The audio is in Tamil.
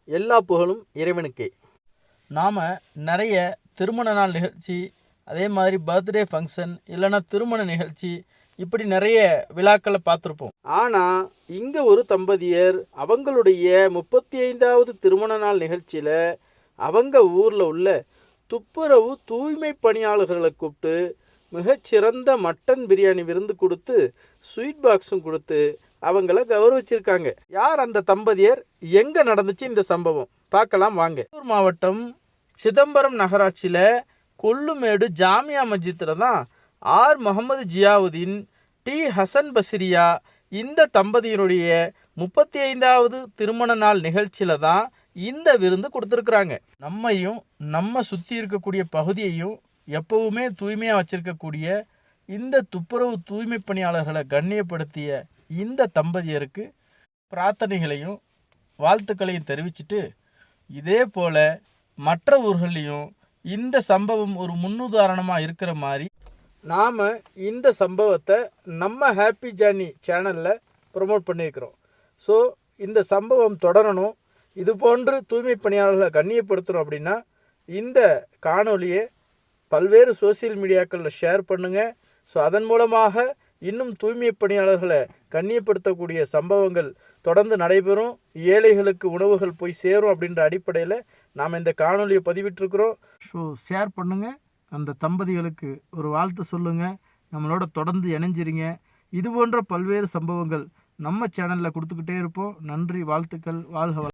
எல்லா புகழும் இறைவனுக்கே. நாம் நிறைய திருமண நாள் நிகழ்ச்சி, அதே மாதிரி பர்த்டே ஃபங்க்ஷன், இல்லைன்னா திருமண நிகழ்ச்சி, இப்படி நிறைய விழாக்களை பார்த்துருப்போம். ஆனால் இங்கே ஒரு தம்பதியர் அவங்களுடைய 35வது திருமண நாள் நிகழ்ச்சியில் அவங்க ஊரில் உள்ள துப்புரவு தூய்மை பணியாளர்களை கூப்பிட்டு மிகச்சிறந்த மட்டன் பிரியாணி விருந்து கொடுத்து ஸ்வீட் பாக்ஸும் கொடுத்து அவங்கள கௌரவிச்சிருக்காங்க. யார் அந்த தம்பதியர், எங்கே நடந்துச்சு இந்த சம்பவம் பார்க்கலாம் வாங்க. திருப்பூர் மாவட்டம் சிதம்பரம் நகராட்சியில் கொல்லுமேடு ஜாமியா மஸ்ஜித்தில் தான் ஆர் முகமது ஜியாவுதீன், டி ஹசன் பசிரியா இந்த தம்பதியினுடைய 35வது திருமண நாள் நிகழ்ச்சியில் தான் இந்த விருந்து கொடுத்துருக்குறாங்க. நம்மையும் நம்ம சுற்றி இருக்கக்கூடிய பகுதியையும் எப்பவுமே தூய்மையாக வச்சிருக்கக்கூடிய இந்த துப்புரவு தூய்மை பணியாளர்களை கண்ணியப்படுத்திய இந்த தம்பதியருக்கு பிரார்த்தனைகளையும் வாழ்த்துக்களையும் தெரிவிச்சுட்டு, இதே போல் மற்ற ஊர்கள்லையும் இந்த சம்பவம் ஒரு முன்னுதாரணமாக இருக்கிற மாதிரி நாம் இந்த சம்பவத்தை நம்ம ஹாப்பி ஜர்னி சேனலில் ப்ரொமோட் பண்ணியிருக்கிறோம். ஸோ இந்த சம்பவம் தொடரணும், இது போன்று தூய்மை பணியாளர்களை கண்ணியப்படுத்தணும் அப்படின்னா இந்த காணொலியை பல்வேறு சோசியல் மீடியாக்களில் ஷேர் பண்ணுங்கள். ஸோ அதன் மூலமாக இன்னும் தூய்மை பணியாளர்களை கண்ணியப்படுத்தக்கூடிய சம்பவங்கள் தொடர்ந்து நடைபெறும், ஏழைகளுக்கு உணவுகள் போய் சேரும் அப்படின்ற அடிப்படையில் நாம் இந்த காணொலியை பதிவிட்டிருக்கிறோம். ஸோ ஷேர் பண்ணுங்கள், அந்த தம்பதிகளுக்கு ஒரு வாழ்த்து சொல்லுங்கள், நம்மளோட தொடர்ந்து இணைஞ்சிருங்க. இது போன்ற பல்வேறு சம்பவங்கள் நம்ம சேனலில் கொடுத்துக்கிட்டே இருப்போம். நன்றி, வாழ்த்துக்கள், வாழ்க.